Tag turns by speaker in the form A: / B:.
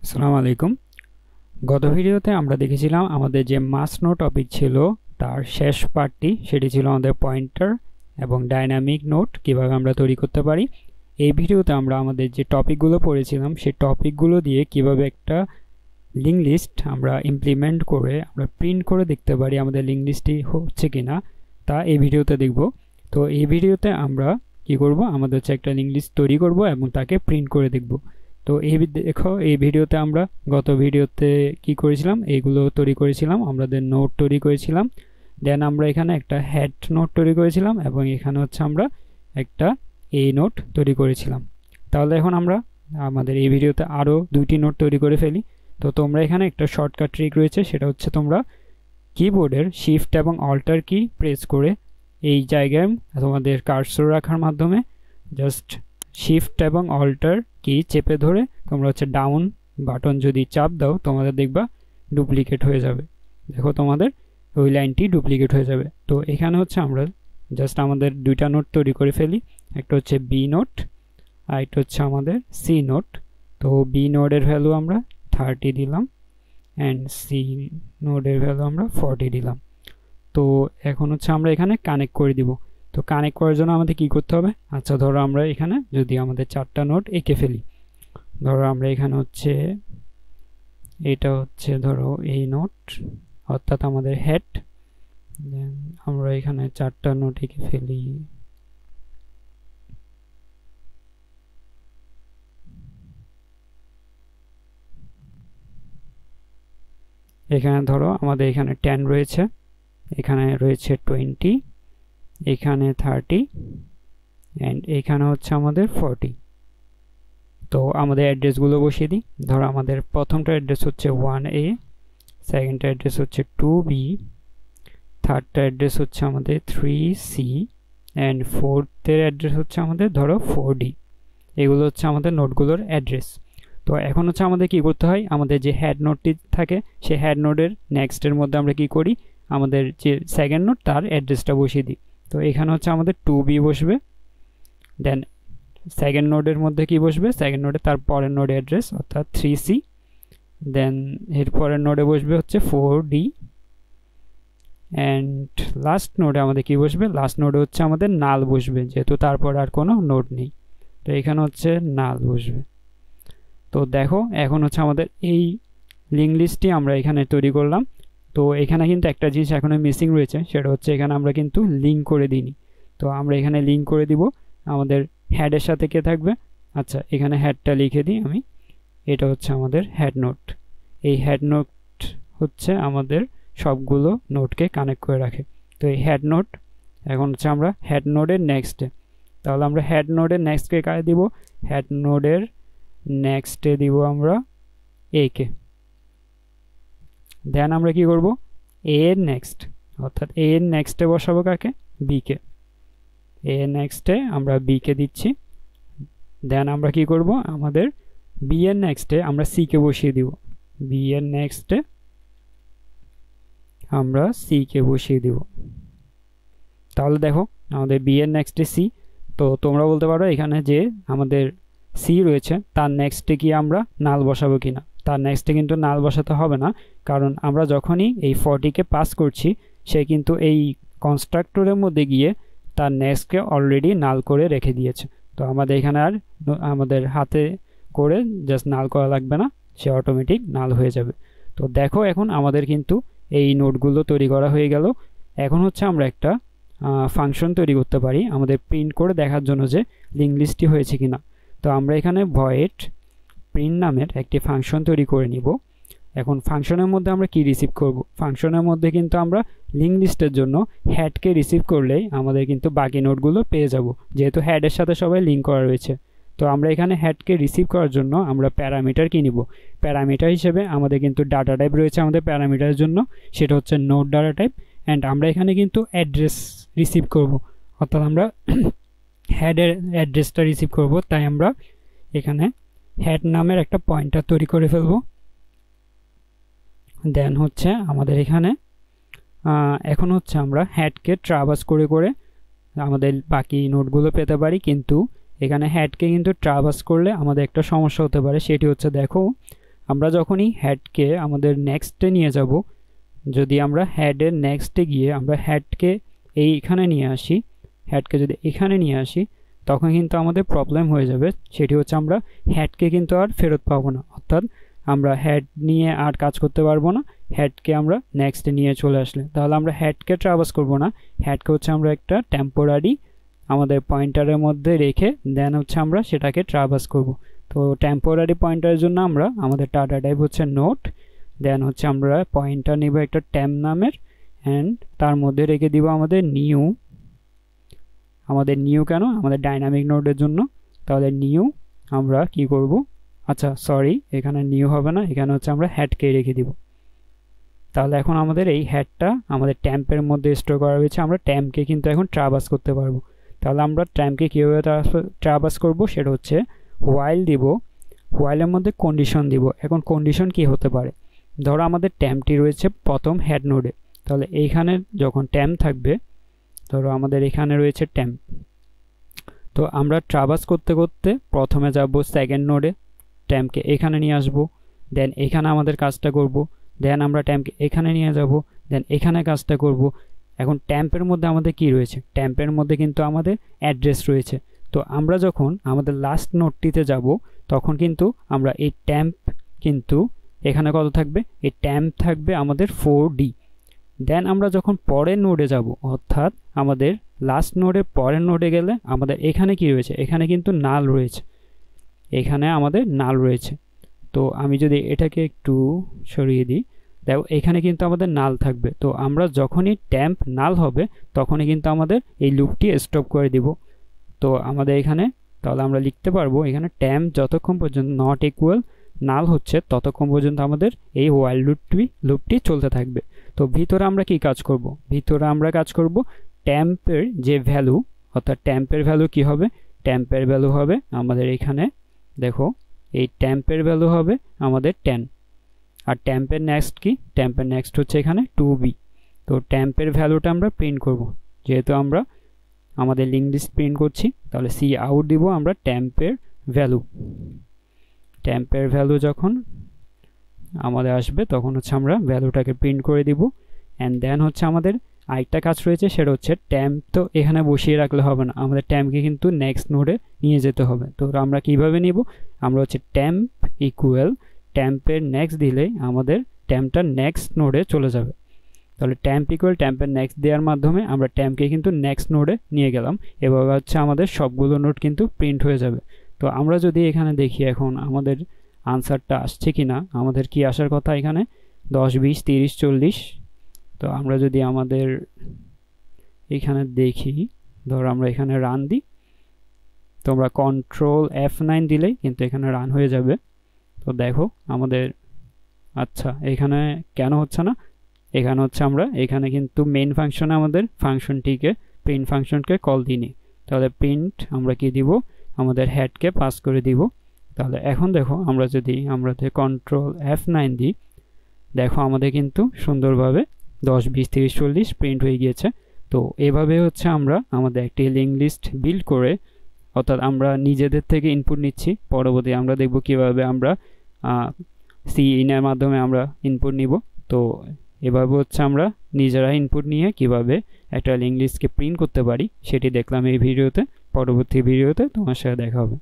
A: আসসালামু আলাইকুম। গত ভিডিওতে আমরা দেখেছিলাম আমাদের যে মাস নো টপিক ছিল তার শেষ পার্টটি, সেটি ছিল আমাদের পয়েন্টার এবং ডাইনামিক নোট কিভাবে আমরা তৈরি করতে পারি। এই ভিডিওতে আমরা আমাদের যে টপিকগুলো পড়েছিলাম সেই টপিকগুলো দিয়ে কিভাবে একটা লিঙ্ক লিস্ট আমরা ইমপ্লিমেন্ট করে আমরা প্রিন্ট করে দেখতে পারি আমাদের লিঙ্ক লিস্টটি হচ্ছে কিনা, তা এই ভিডিওতে দেখব। তো এই ভিডিওতে আমরা কি করব, আমাদের হচ্ছে একটা লিঙ্ক লিস্ট তৈরি করব এবং তাকে প্রিন্ট করে দেখব। তো এই দেখো, এই ভিডিওতে আমরা গত ভিডিওতে কি করেছিলাম, এইগুলো তৈরি করেছিলাম, আমাদের নোট তৈরি করেছিলাম। দেন আমরা এখানে একটা হেড নোট তৈরি করেছিলাম এবং এখানে হচ্ছে আমরা একটা এই নোট তৈরি করেছিলাম। তাহলে এখন আমরা আমাদের এই ভিডিওতে আরও দুইটি নোট তৈরি করে ফেলি। তো তোমরা এখানে একটা শর্টকাট ট্রিক রয়েছে, সেটা হচ্ছে তোমরা কিবোর্ডের শিফট এবং অল্টার কি প্রেস করে এই জায়গায় তোমাদের কার্সর রাখার মাধ্যমে জাস্ট শিফট এবং অল্টার কি চেপে ধরে তোমরা হচ্ছে ডাউন বাটন যদি চাপ দাও তোমাদের দেখবা ডুপ্লিকেট হয়ে যাবে। দেখো তোমাদের ওই লাইনটি ডুপ্লিকেট হয়ে যাবে। তো এখানে হচ্ছে আমরা জাস্ট আমাদের দুইটা নোট তৈরি করে ফেলি, একটা হচ্ছে বি নোট আর একটা হচ্ছে আমাদের সি নোট। তো বি নোডের ভ্যালু আমরা 30 দিলাম অ্যান্ড সি নোডের ভ্যালু আমরা 40 দিলাম। তো এখন হচ্ছে আমরা এখানে কানেক্ট করে দিব। তো কানেক্ট করার জন্য আমাদের কি করতে হবে, আচ্ছা ধরো আমরা এখানে যদি আমাদের চারটা নোট এঁকে ফেলি, ধরো আমরা এখানে হচ্ছে এটা হচ্ছে ধরো এই নোট অর্থাৎ আমাদের হেড, দেন আমরা এখানে চারটা নোট এঁকে ফেলি। এখানে ধরো আমাদের এখানে 10 রয়েছে, এখানে রয়েছে 20, এখানে 30 অ্যান্ড এখানে হচ্ছে আমাদের 40। তো আমাদের অ্যাড্রেসগুলো বসিয়ে দিই। ধরো আমাদের প্রথমটা অ্যাড্রেস হচ্ছে 1A, সেকেন্ডটা অ্যাড্রেস হচ্ছে 2B, থার্ডটা অ্যাড্রেস হচ্ছে আমাদের 3C অ্যান্ড ফোর্থের অ্যাড্রেস হচ্ছে আমাদের ধরো 4D। এগুলো হচ্ছে আমাদের নোটগুলোর অ্যাড্রেস। তো এখন হচ্ছে আমাদের কি করতে হয়, আমাদের যে হেড নোটটি থাকে সেই হেড নোটের নেক্সটের মধ্যে আমরা কি করি, আমাদের যে সেকেন্ড নোট তার অ্যাড্রেসটা বসিয়ে দিই। তো এখানে হচ্ছে আমাদের 2B বসবে, দেন সেকেন্ড নোডের মধ্যে কি বসবে, সেকেন্ড নোডে তার পরের নোড অ্যাড্রেস অর্থাৎ 3C, দেন এর পরের নোডে বসবে হচ্ছে 4D অ্যান্ড লাস্ট নোডে আমাদের কি বসবে, লাস্ট নোডে হচ্ছে আমাদের নাল বসবে, যেহেতু তারপর আর কোনো নোড নেই। তো এখানে হচ্ছে নাল বসবে। তো দেখো এখন হচ্ছে আমাদের এই লিঙ্ক লিস্টটি আমরা এখানে তৈরি করলাম। তো এখানে কিন্তু একটা জিনিস এখনো মিসিং রয়েছে, সেটা হচ্ছে এখানে আমরা কিন্তু লিঙ্ক করে দিইনি। তো আমরা এখানে লিঙ্ক করে দিব। আমাদের হেডের সাথে কে থাকবে, আচ্ছা এখানে হেডটা লিখে দিই আমি, এটা হচ্ছে আমাদের হেড নোট। এই হেড নোট হচ্ছে আমাদের সবগুলো নোটকে কানেক্ট করে রাখে। তো এই হেড নোট এখন হচ্ছে আমরা হেড নোডের নেক্সটে, তাহলে আমরা হেড নোডের নেক্সটকে কারে দিব, হেড নোডের নেক্সটে দিব আমরা এ কে। দেন আমরা কি করব, এ এর নেক্সট অর্থাৎ এ এর নেক্সটে বসাবো কাকে, বি কে। এ এর নেক্সটে আমরা বি কে দিচ্ছি। দেন আমরা কি করব, আমাদের বি এর নেক্সটে আমরা সি কে বসিয়ে দিব, বি এর নেক্সটে আমরা সি কে বসিয়ে দিব। তাহলে দেখো আমাদের বি এর নেক্সটে সি। তো তোমরা বলতে পারো এখানে যে আমাদের সি রয়েছে তার নেক্সটে কি আমরা নাল বসাবো কিনা। তার নেক্সটে কিন্তু নাল বসাতে হবে না, কারণ আমরা যখনই এই 40কে পাস করছি সে কিন্তু এই কনস্ট্রাক্টরের মধ্যে গিয়ে তার নেক্সটকে অলরেডি নাল করে রেখে দিয়েছে। তো আমাদের এখানে আর আমাদের হাতে করে জাস্ট নাল করা লাগবে না, সে অটোমেটিক নাল হয়ে যাবে। তো দেখো এখন আমাদের কিন্তু এই নোটগুলো তৈরি করা হয়ে গেল। এখন হচ্ছে আমরা একটা ফাংশন তৈরি করতে পারি আমাদের প্রিন্ট করে দেখার জন্য যে লিঙ্ক লিস্টটি হয়েছে কিনা। তো আমরা এখানে ভয়েড প্রিন্ট নামের একটি ফাংশন তৈরি করে নিব। এখন ফাংশনের মধ্যে আমরা কি রিসিভ করব, ফাংশনের মধ্যে কিন্তু আমরা লিঙ্ক লিস্টের জন্য হেডকে রিসিভ করলেই আমাদের কিন্তু বাকি নোটগুলো পেয়ে যাব, যেহেতু হেডের সাথে সবাই লিঙ্ক করা রয়েছে। তো আমরা এখানে হেডকে রিসিভ করার জন্য আমরা প্যারামিটার কি নিব, প্যারামিটার হিসেবে আমাদের কিন্তু ডাটা টাইপ রয়েছে আমাদের প্যারামিটারের জন্য, সেটা হচ্ছে নোট ডাটা টাইপ। অ্যান্ড আমরা এখানে কিন্তু অ্যাড্রেস রিসিভ করব, অর্থাৎ আমরা হেডের অ্যাড্রেসটা রিসিভ করব, তাই আমরা এখানে হেড নামের একটা পয়েন্টার তৈরি করে ফেলব। দেন হচ্ছে আমাদের এখানে এখন হচ্ছে আমরা হেডকে ট্রাভার্স করে করে আমাদের বাকি নোটগুলো পেতে পারি, কিন্তু এখানে হেডকে কিন্তু ট্রাভার্স করলে আমাদের একটা সমস্যা হতে পারে। সেটি হচ্ছে দেখো আমরা যখনই হেডকে আমাদের নেক্সটে নিয়ে যাব, যদি আমরা হেডের নেক্সটে গিয়ে আমরা হেডকে এইখানে নিয়ে আসি, হেডকে যদি এখানে নিয়ে আসি, তখন কিন্তু আমাদের প্রবলেম হয়ে যাবে। সেটি হচ্ছে আমরা হেডকে কিন্তু আর ফেরত পাবো না, অর্থাৎ আমরা হেড নিয়ে আর কাজ করতে পারবো না। হেডকে আমরা নেক্সটে নিয়ে চলে আসলে তাহলে আমরা হেডকে ট্রাভার্স করব না, হেডকে হচ্ছে আমরা একটা টেম্পোরারি আমাদের পয়েন্টারের মধ্যে রেখে দেন হচ্ছে আমরা সেটাকে ট্রাভার্স করব। তো টেম্পোরারি পয়েন্টারের জন্য আমরা আমাদের ডাটা টাইপ হচ্ছে নোট, দেন হচ্ছে আমরা পয়েন্টার নিব একটা টেম্প নামের, অ্যান্ড তার মধ্যে রেখে দিব আমাদের নিউ। আমাদের নিউ কেন? আমাদের ডাইনামিক নোডের জন্য। তাহলে নিউ আমরা কি করব, আচ্ছা সরি, এখানে নিউ হবে না, এখানে হচ্ছে আমরা হেডকে রেখে দিব। তাহলে এখন আমাদের এই হেডটা আমাদের ট্যাম্পের মধ্যে স্টোর করা হয়েছে, আমরা ট্যাম্পকে কিন্তু এখন ট্রাভার্স করতে পারবো। তাহলে আমরা ট্যাম্পকে কীভাবে ট্রাভার্স করব, সেটা হচ্ছে হোয়াইল দিব, হোয়াইলের মধ্যে কন্ডিশন দিব। এখন কন্ডিশন কি হতে পারে, ধরো আমাদের ট্যাম্পটি রয়েছে প্রথম হেড নোডে, তাহলে এইখানে যখন ট্যাম্প থাকবে, ধরো আমাদের এখানে রয়েছে ট্যাম্প, তো আমরা ট্রাভার্স করতে করতে প্রথমে যাব সেকেন্ড নোডে, ট্যাম্পকে এখানে নিয়ে আসব, দেন এখানে আমাদের কাজটা করব, দেন আমরা ট্যাম্পকে এখানে নিয়ে যাব, দেন এখানে কাজটা করব। এখন ট্যাম্পের মধ্যে আমাদের কি রয়েছে, ট্যাম্পের মধ্যে কিন্তু আমাদের অ্যাড্রেস রয়েছে। তো আমরা যখন আমাদের লাস্ট নোডটিতে যাব, তখন কিন্তু আমরা এই ট্যাম্প কিন্তু এখানে কত থাকবে, এই ট্যাম্প থাকবে আমাদের 4D। দেন আমরা যখন পরের নোডে যাব, অর্থাৎ আমাদের লাস্ট নোডের পরের নোডে গেলে আমাদের এখানে কি রয়েছে, এখানে কিন্তু নাল রয়েছে, এখানে আমাদের নাল রয়েছে। তো আমি যদি এটাকে একটু সরিয়ে দিই, দেখো এখানে কিন্তু আমাদের নাল থাকবে। তো আমরা যখনই ট্যাম্প নাল হবে, তখনই কিন্তু আমাদের এই লুপটি স্টপ করে দিব। তো আমাদের এখানে তাহলে আমরা লিখতে পারবো এখানে ট্যাম্প যতক্ষণ পর্যন্ত নট ইকুয়াল নাল হচ্ছে, ততক্ষণ পর্যন্ত আমাদের এই হোয়াইল লুপটি চলতে থাকবে। তো ভিতরে আমরা কি কাজ করব, ভিতরে আমরা কাজ করব ট্যাম্পের যে ভ্যালু, অর্থাৎ ট্যাম্পের ভ্যালু কি হবে, ট্যাম্পের ভ্যালু হবে আমাদের এখানে দেখো এই ট্যাম্পের ভ্যালু হবে আমাদের 10, আর ট্যাম্পের নেক্সট কি, ট্যাম্পের নেক্সট হচ্ছে এখানে 2b। তো ট্যাম্পের ভ্যালুটা আমরা প্রিন্ট করব, যেহেতু আমরা আমাদের লিঙ্ক লিস্ট প্রিন্ট করছি, তাহলে সি আউট দিব আমরা ট্যাম্পের ভ্যালু। ট্যাম্পের ভ্যালু যখন আমাদের আসবে, তখন হচ্ছে আমরা ভ্যালুটাকে প্রিন্ট করে দিব। অ্যান্ড দেন হচ্ছে আমাদের আরেকটা কাজ রয়েছে, সেটা হচ্ছে ট্যাম্প তো এখানে বসিয়ে রাখলে হবে না, আমাদের ট্যাম্পকে কিন্তু নেক্সট নোডে নিয়ে যেতে হবে। তো আমরা কিভাবে নিব, আমরা হচ্ছে ট্যাম্প ইকুয়াল ট্যাম্পের নেক্সট দিলেই আমাদের ট্যাম্পটা নেক্সট নোডে চলে যাবে। তাহলে ট্যাম্প ইকুয়াল ট্যাম্পের নেক্সট দেওয়ার মাধ্যমে আমরা ট্যাম্পকে কিন্তু নেক্সট নোডে নিয়ে গেলাম, এভাবে হচ্ছে আমাদের সবগুলো নোড কিন্তু প্রিন্ট হয়ে যাবে। তো আমরা যদি এখানে দেখি এখন আমাদের আনসারটা আসছে কি না, আমাদের কি আসার কথা এখানে 10 20 30 40। তো আমরা যদি আমাদের এখানে দেখি, ধর আমরা এখানে রান দিই, তোমরা কন্ট্রোল F9 দিলেই কিন্তু এখানে রান হয়ে যাবে। তো দেখো আমাদের, আচ্ছা এখানে কেন হচ্ছে না, এখানে হচ্ছে আমরা এখানে কিন্তু মেইন ফাংশনে আমাদের ফাংশনটিকে প্রিন্ট ফাংশনকে কল দিইনি। তাহলে প্রিন্ট আমরা কি দিব, আমাদের হেডকে পাস করে দিব। তাহলে এখন দেখো আমরা যদি কন্ট্রোল F9 দিই, দেখো আমাদের কিন্তু সুন্দরভাবে 10 20 30 40 প্রিন্ট হয়ে গিয়েছে। তো এভাবে হচ্ছে আমরা আমাদের একটি লিঙ্ক লিস্ট বিল্ড করে, অর্থাৎ আমরা নিজেদের থেকে ইনপুট নিচ্ছি, পরবর্তী আমরা দেখব কিভাবে আমরা সিইন এর মাধ্যমে আমরা ইনপুট নিব। তো এভাবে হচ্ছে আমরা নিজেরা ইনপুট নিয়ে কিভাবে একটা লিঙ্ক লিস্টকে প্রিন্ট করতে পারি সেটি দেখলাম এই ভিডিওতে। পরবর্তী ভিডিওতে তোমার সাথে দেখা হবে।